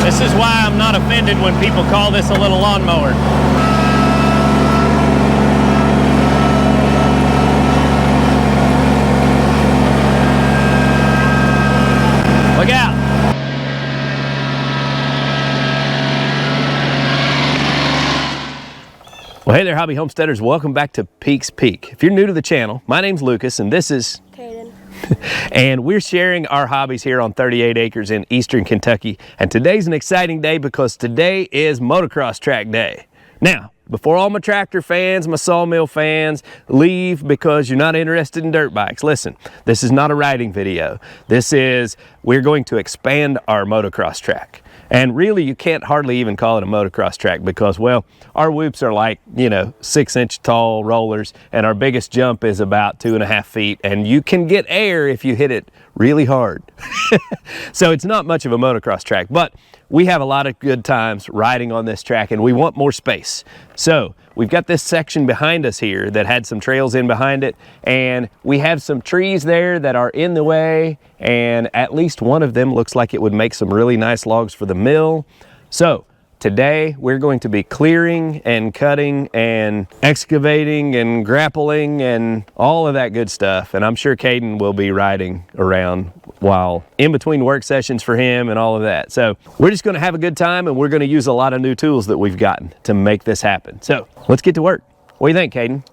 This is why I'm not offended when people call this a little lawnmower. Look out. Well, hey there, hobby homesteaders. Welcome back to Peaks Peak. If you're new to the channel, my name's Lucas and this is Caden. And we're sharing our hobbies here on 38 acres in eastern Kentucky. And today's an exciting day because today is motocross track day. Now, before all my tractor fans, my sawmill fans leave because you're not interested in dirt bikes, listen, this is not a riding video. We're going to expand our motocross track. And really, you can't hardly even call it a motocross track because, well, our whoops are like, 6-inch tall rollers, and our biggest jump is about 2.5 feet, and you can get air if you hit it really hard. So it's not much of a motocross track, but we have a lot of good times riding on this track, and we want more space. So we've got this section behind us here that had some trails in behind it, and we have some trees there that are in the way, and at least one of them looks like it would make some really nice logs for the mill. So today we're going to be clearing and cutting and excavating and grappling and all of that good stuff. And I'm sure Caden will be riding around while in between work sessions for him and all of that. So we're just going to have a good time, and we're going to use a lot of new tools that we've gotten to make this happen. So let's get to work. What do you think, Caden?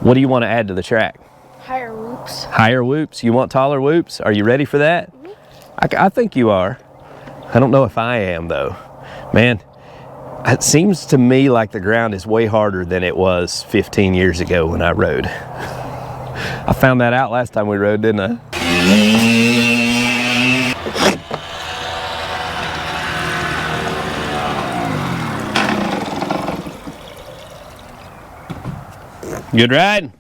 What do you want to add to the track? Higher whoops. Higher whoops? You want taller whoops? Are you ready for that? Mm-hmm. I think you are. I don't know if I am though. Man, it seems to me like the ground is way harder than it was 15 years ago when I rode. I found that out last time we rode, didn't I? Good ride?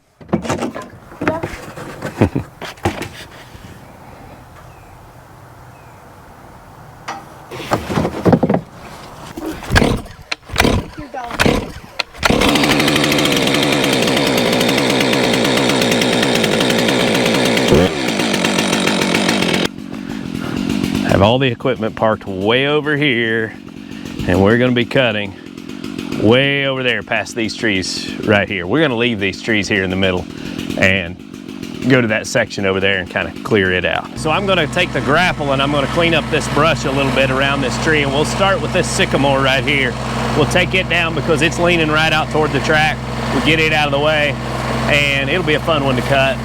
Have all the equipment parked way over here, and we're going to be cutting way over there past these trees right here. We're going to leave these trees here in the middle and go to that section over there and kind of clear it out. So I'm going to take the grapple and I'm going to clean up this brush a little bit around this tree, and we'll start with this sycamore right here. We'll take it down because it's leaning right out toward the track. We'll get it out of the way and it'll be a fun one to cut.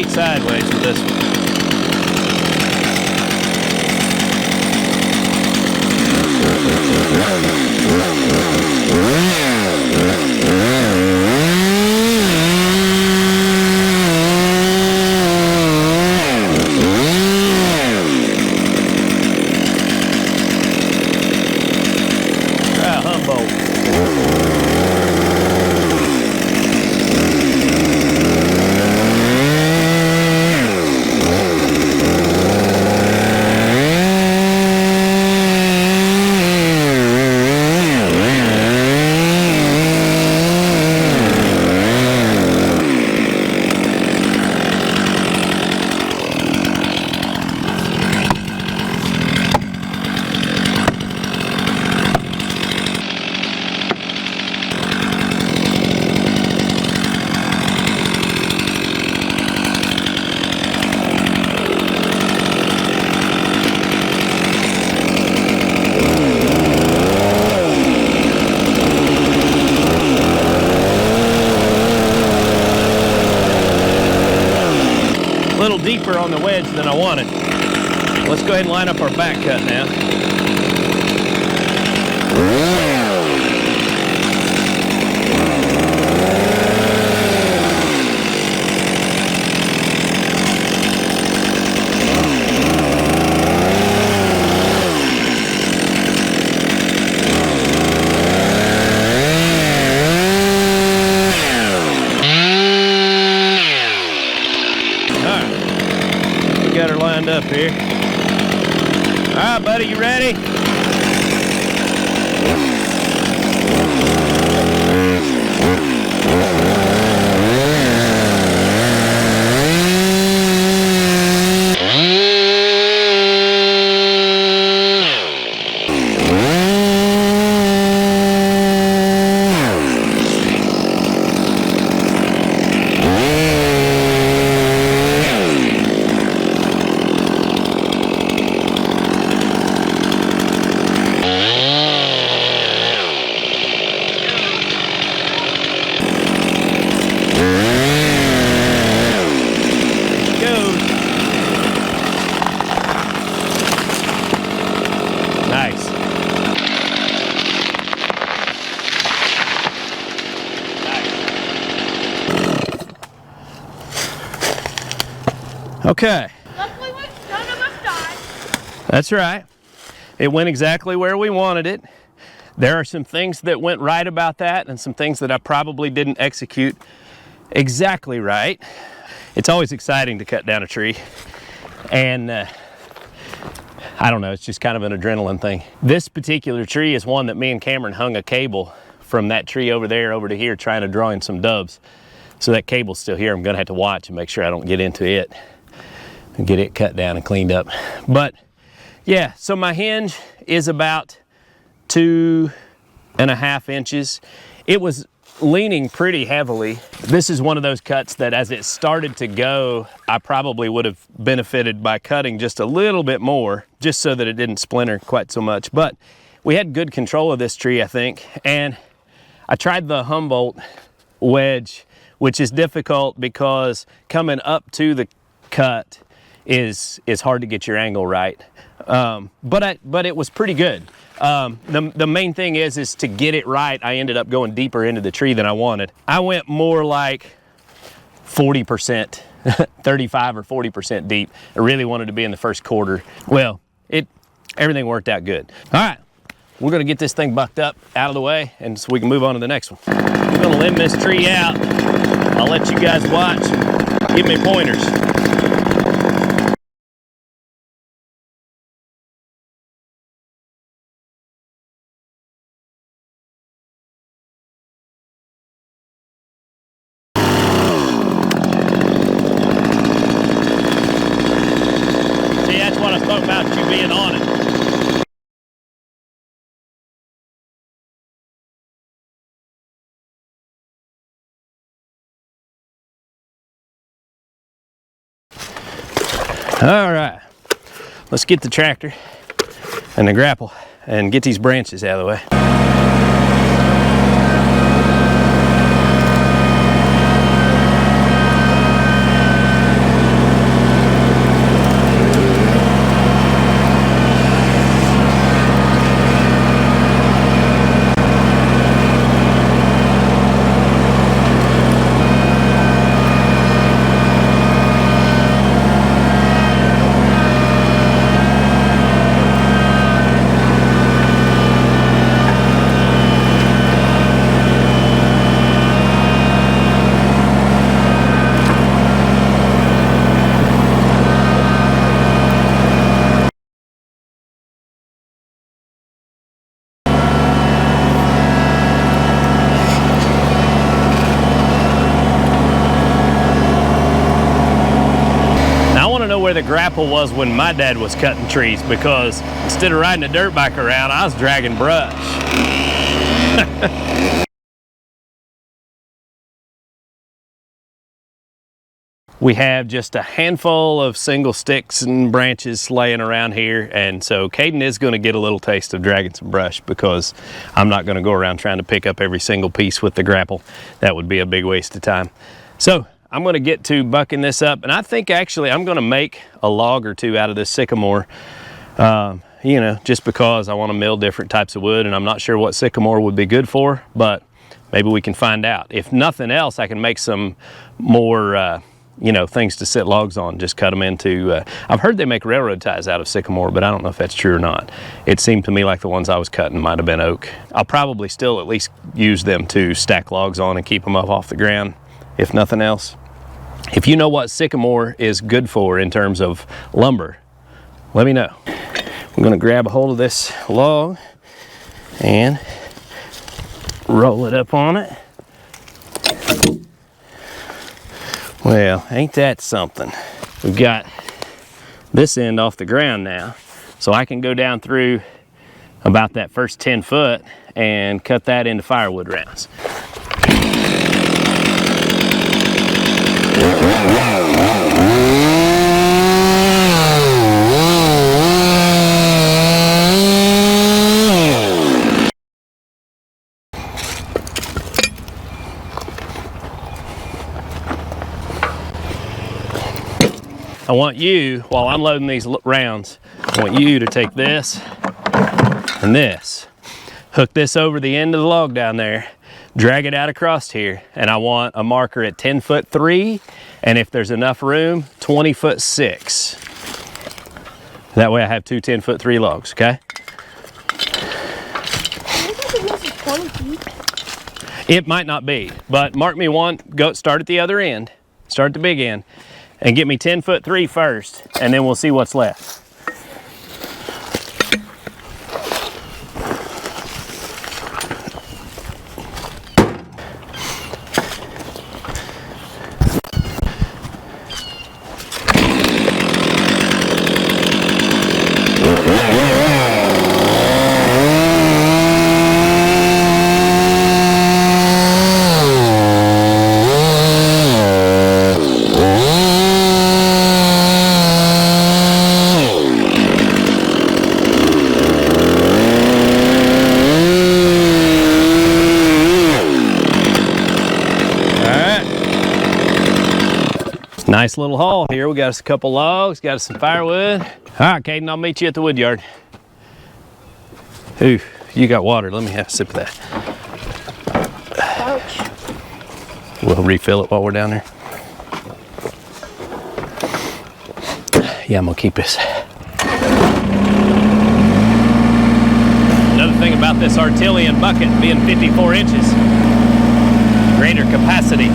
Sideways with this one. Try a Humboldt. little deeper on the wedge than I wanted. Let's go ahead and line up our back cut now. Got her lined up here. All right, buddy, you ready? Nice. Okay. Luckily, none of us died. That's right. It went exactly where we wanted it. There are some things that went right about that and some things that I probably didn't execute exactly right. It's always exciting to cut down a tree. And I don't know, it's just kind of an adrenaline thing. This particular tree is one that me and Cameron hung a cable from that tree over there over to here trying to draw in some doves. So that cable's still here. I'm gonna have to watch and make sure I don't get into it and get it cut down and cleaned up. But yeah, so my hinge is about 2.5 inches. It was leaning pretty heavily. This is one of those cuts that as it started to go, I probably would have benefited by cutting just a little bit more, just so that it didn't splinter quite so much. But we had good control of this tree, I think. And I tried the Humboldt wedge, which is difficult because coming up to the cut is hard to get your angle right. But it was pretty good. The main thing is to get it right. I ended up going deeper into the tree than I wanted. I went more like 40%, 35 or 40% deep. I really wanted to be in the first quarter. Well, everything worked out good. All right, we're gonna get this thing bucked up out of the way and so we can move on to the next one. I'm gonna limb this tree out. I'll let you guys watch. Give me pointers. About you being on it. All right, let's get the tractor and the grapple and get these branches out of the way. Where the grapple was when my dad was cutting trees, because instead of riding a dirt bike around, I was dragging brush. We have just a handful of single sticks and branches laying around here, and so Caden is going to get a little taste of dragging some brush, because I'm not going to go around trying to pick up every single piece with the grapple. That would be a big waste of time. So I'm gonna get to bucking this up, and I think actually I'm gonna make a log or two out of this sycamore, you know, just because I wanna mill different types of wood, and I'm not sure what sycamore would be good for, but maybe we can find out. If nothing else, I can make some more, you know, things to set logs on, just cut them into, I've heard they make railroad ties out of sycamore, but I don't know if that's true or not. It seemed to me like the ones I was cutting might have been oak. I'll probably still at least use them to stack logs on and keep them up off the ground, if nothing else. If you know what sycamore is good for in terms of lumber, let me know. I'm gonna grab a hold of this log and roll it up on it. Well, ain't that something? We've got this end off the ground now, so I can go down through about that first 10 foot and cut that into firewood rounds. I want you, while I'm loading these rounds, I want you to take this and this, hook this over the end of the log down there, drag it out across here, and I want a marker at 10'3", and if there's enough room, 20'6". That way I have two 10'3" logs, okay? It might not be, but mark me one, go start at the other end, start at the big end, and get me 10'3" first, and then we'll see what's left. Nice little haul here. We got us a couple logs, got us some firewood. All right, Caden, I'll meet you at the wood yard. Ooh, you got water. Let me have a sip of that. Ouch. We'll refill it while we're down there. Yeah, I'm gonna keep this. Another thing about this Artillian bucket being 54 inches, greater capacity.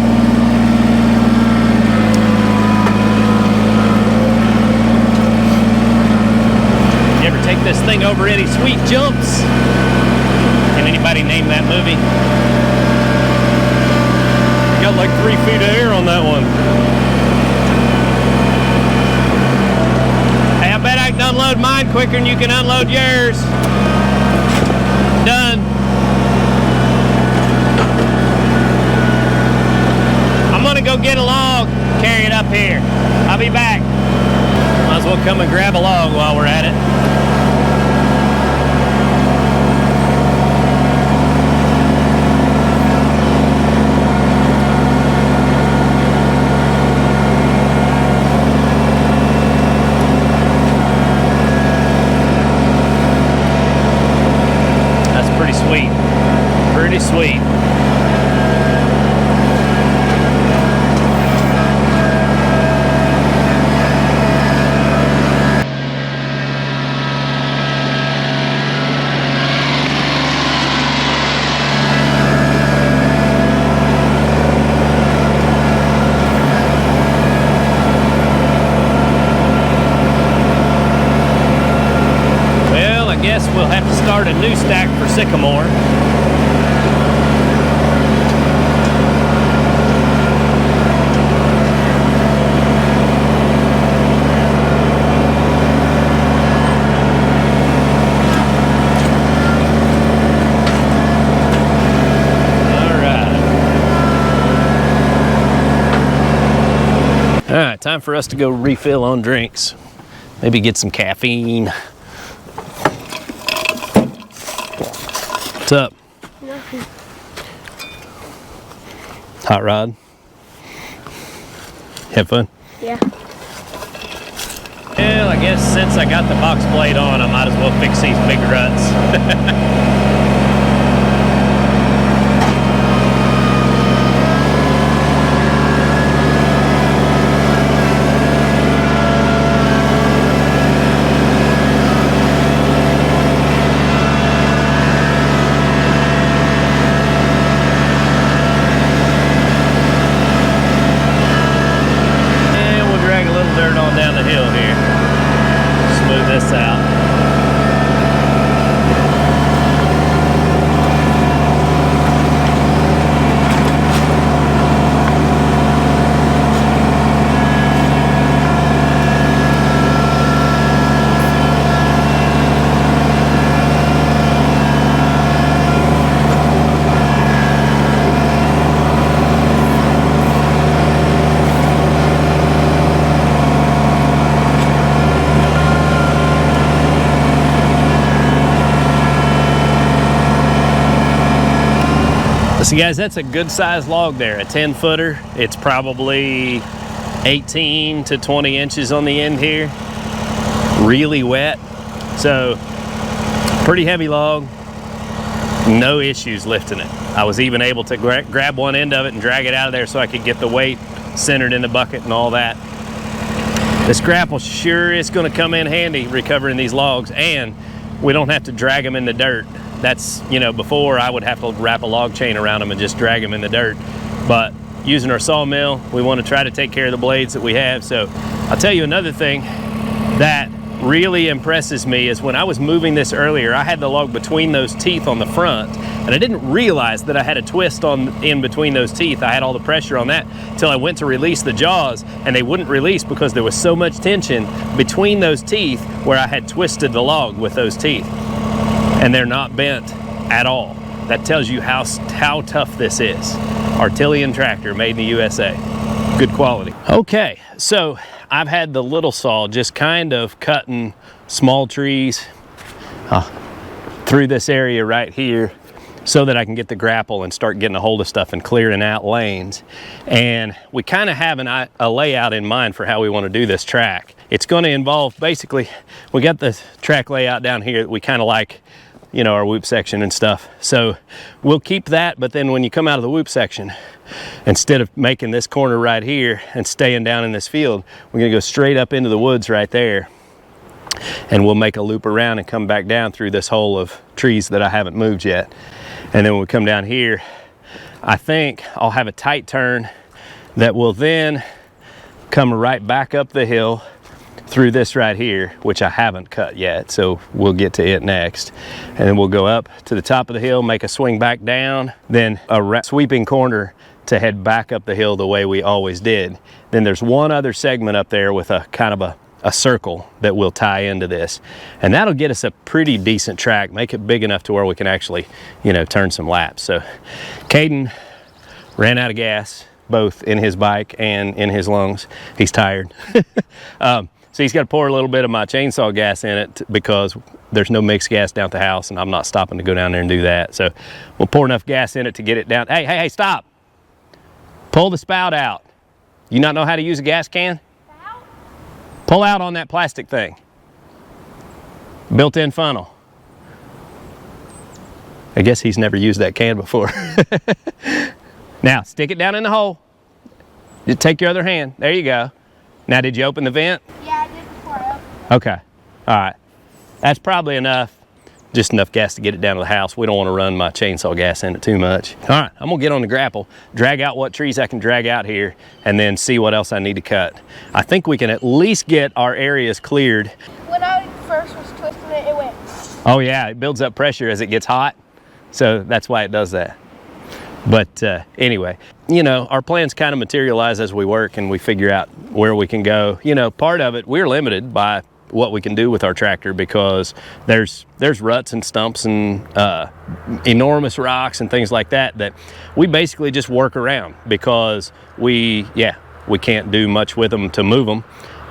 Take this thing over any sweet jumps. Can anybody name that movie? Got like 3 feet of air on that one. Hey, I bet I can unload mine quicker than you can unload yours. Done. I'm gonna go get a log, carry it up here. I'll be back. Might as well come and grab a log while we're at it. Pretty sweet. Well, I guess we'll have to start a new stack for sycamore. All right, time for us to go refill on drinks. Maybe get some caffeine. What's up? Nothing. Hot rod? Have fun? Yeah. Well, I guess since I got the box blade on, I might as well fix these big ruts. Down the hill here. Smooth this out. So guys, that's a good sized log there, a 10-footer. It's probably 18 to 20 inches on the end here. Really wet. So pretty heavy log, no issues lifting it. I was even able to grab one end of it and drag it out of there so I could get the weight centered in the bucket and all that. This grapple sure is going to come in handy recovering these logs, and we don't have to drag them in the dirt. That's, you know, before I would have to wrap a log chain around them and just drag them in the dirt. But using our sawmill, we want to try to take care of the blades that we have. So I'll tell you another thing that really impresses me is when I was moving this earlier, I had the log between those teeth on the front, and I didn't realize that I had a twist in between those teeth. I had all the pressure on that until I went to release the jaws, and they wouldn't release because there was so much tension between those teeth where I had twisted the log with those teeth. And they're not bent at all. That tells you how tough this is. Artillian tractor made in the USA. Good quality. Okay, so I've had the little saw just kind of cutting small trees through this area right here so that I can get the grapple and start getting a hold of stuff and clearing out lanes. And we kind of have a layout in mind for how we want to do this track. It's going to involve, basically, we got the track layout down here that we kind of like, you know, our whoop section and stuff. So we'll keep that, but then when you come out of the whoop section, instead of making this corner right here and staying down in this field, we're gonna go straight up into the woods right there, and we'll make a loop around and come back down through this hole of trees that I haven't moved yet. And then when we come down here, I think I'll have a tight turn that will then come right back up the hill through this right here, which I haven't cut yet, so we'll get to it next. And then we'll go up to the top of the hill, make a swing back down, then a sweeping corner to head back up the hill the way we always did. Then there's one other segment up there with a kind of a circle that will tie into this, and that'll get us a pretty decent track, make it big enough to where we can actually, you know, turn some laps. So Caden ran out of gas, both in his bike and in his lungs. He's tired. So he's got to pour a little bit of my chainsaw gas in it because there's no mixed gas down at the house, and I'm not stopping to go down there and do that. So we'll pour enough gas in it to get it down. Hey, stop. Pull the spout out. You not know how to use a gas can? Spout? Pull out on that plastic thing. Built-in funnel. I guess he's never used that can before. Now, stick it down in the hole. Just take your other hand. There you go. Now, did you open the vent? Yeah, I did before I opened. Okay, all right. That's probably enough, just enough gas to get it down to the house. We don't want to run my chainsaw gas in it too much. All right, I'm gonna get on the grapple, drag out what trees I can drag out here, and then see what else I need to cut. I think we can at least get our areas cleared. When I first was twisting it, it went. Oh yeah, it builds up pressure as it gets hot, so that's why it does that. But anyway, you know, our plans kind of materialize as we work and we figure out where we can go. You know, part of it, we're limited by what we can do with our tractor because there's ruts and stumps and enormous rocks and things like that that we basically just work around because we can't do much with them to move them.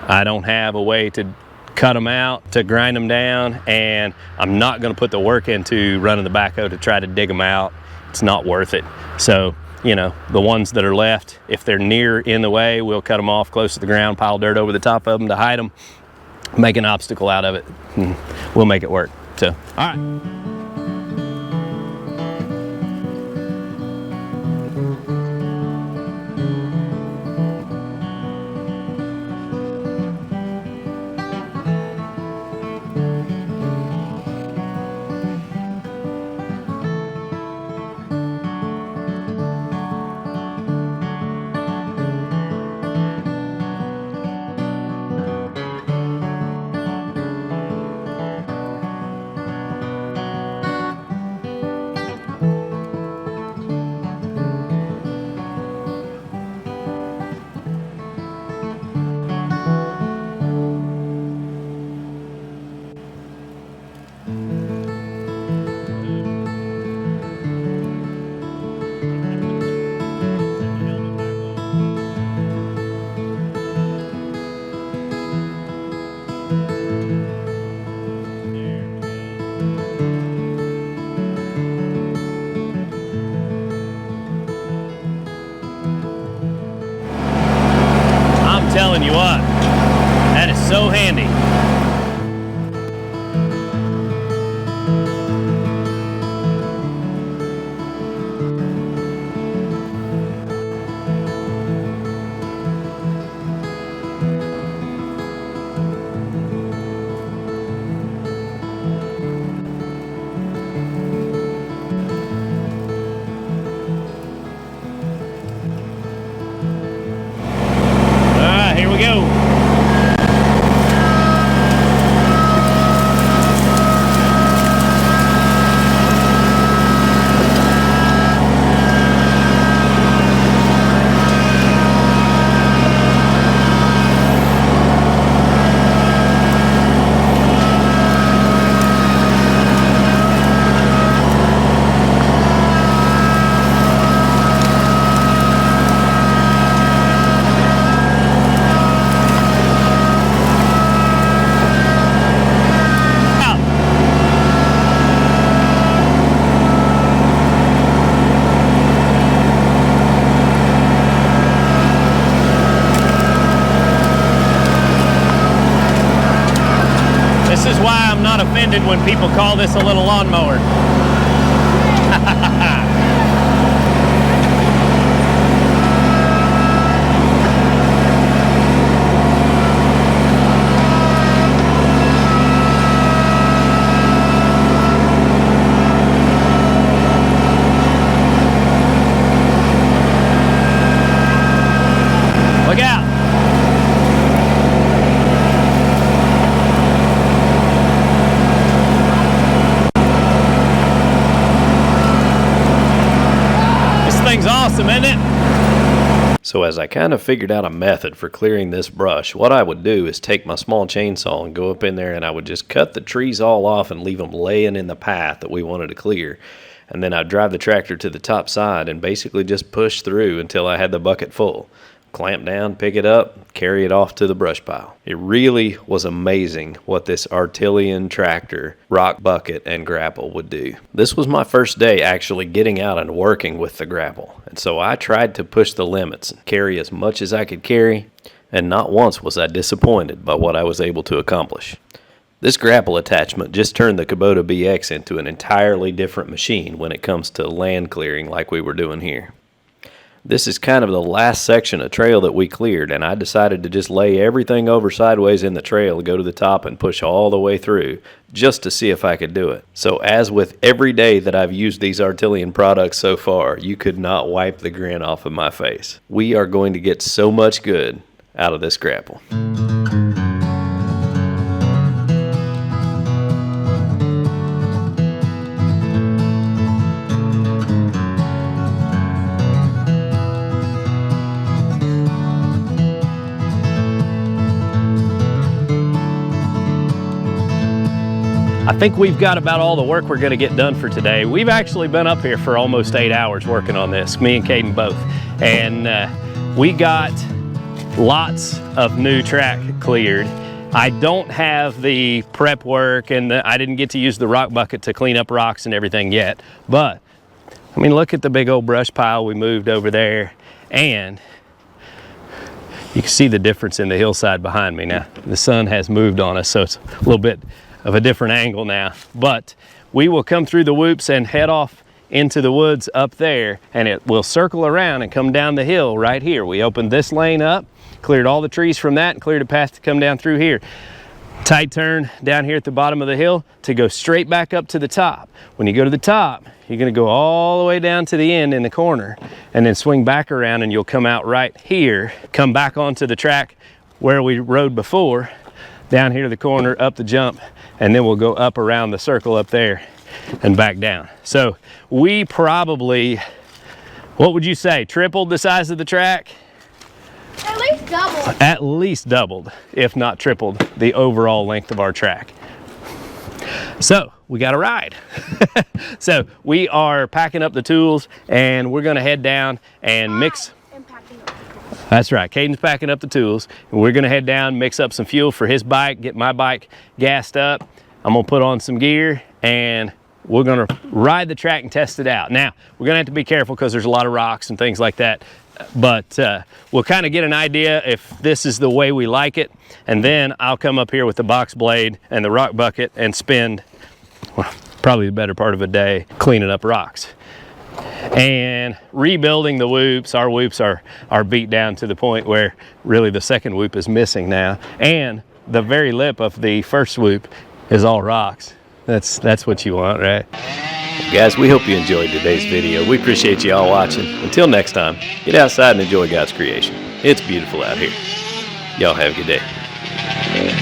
I don't have a way to cut them out, to grind them down, and I'm not going to put the work into running the backhoe to try to dig them out. It's not worth it. So you know, the ones that are left, if they're near in the way, we'll cut them off close to the ground, pile dirt over the top of them to hide them, make an obstacle out of it. We'll make it work. So, all right. Telling you what, that is so handy. Here we go. This is why I'm not offended when people call this a little lawnmower. Look out. Thing's awesome, isn't it? So as I kind of figured out a method for clearing this brush, what I would do is take my small chainsaw and go up in there and I would just cut the trees all off and leave them laying in the path that we wanted to clear. And then I'd drive the tractor to the top side and basically just push through until I had the bucket full. Clamp down, pick it up, carry it off to the brush pile. It really was amazing what this Artillian tractor, rock bucket, and grapple would do. This was my first day actually getting out and working with the grapple, and so I tried to push the limits and carry as much as I could carry, and not once was I disappointed by what I was able to accomplish. This grapple attachment just turned the Kubota BX into an entirely different machine when it comes to land clearing like we were doing here. This is kind of the last section of trail that we cleared, and I decided to just lay everything over sideways in the trail, go to the top and push all the way through just to see if I could do it. So as with every day that I've used these Artillian products so far, you could not wipe the grin off of my face. We are going to get so much good out of this grapple. I think we've got about all the work we're going to get done for today. We've actually been up here for almost 8 hours working on this, me and Caden both. And we got lots of new track cleared. I don't have the prep work and I didn't get to use the rock bucket to clean up rocks and everything yet, but I mean, look at the big old brush pile we moved over there, and you can see the difference in the hillside behind me now. The sun has moved on us, so it's a little bit of a different angle now. But we will come through the whoops and head off into the woods up there, and it will circle around and come down the hill right here. We opened this lane up, cleared all the trees from that, and cleared a path to come down through here. Tight turn down here at the bottom of the hill to go straight back up to the top. When you go to the top, you're gonna go all the way down to the end in the corner and then swing back around, and you'll come out right here, come back onto the track where we rode before, down here to the corner, up the jump, and then we'll go up around the circle up there and back down. So we probably, what would you say, tripled the size of the track? At least double. At least doubled, if not tripled, the overall length of our track. So we got a ride. So we are packing up the tools, and we're gonna head down and mix. That's right, Caden's packing up the tools, and we're gonna head down, mix up some fuel for his bike, get my bike gassed up. I'm gonna put on some gear, and we're gonna ride the track and test it out. Now, we're gonna have to be careful because there's a lot of rocks and things like that, but we'll kind of get an idea if this is the way we like it, and then I'll come up here with the box blade and the rock bucket and spend, well, probably the better part of a day cleaning up rocks and rebuilding the whoops. Our whoops are beat down to the point where really the second whoop is missing now, and the very lip of the first whoop is all rocks. That's what you want, right? Guys, we hope you enjoyed today's video. We appreciate you all watching. Until next time, get outside and enjoy God's creation. It's beautiful out here. Y'all have a good day.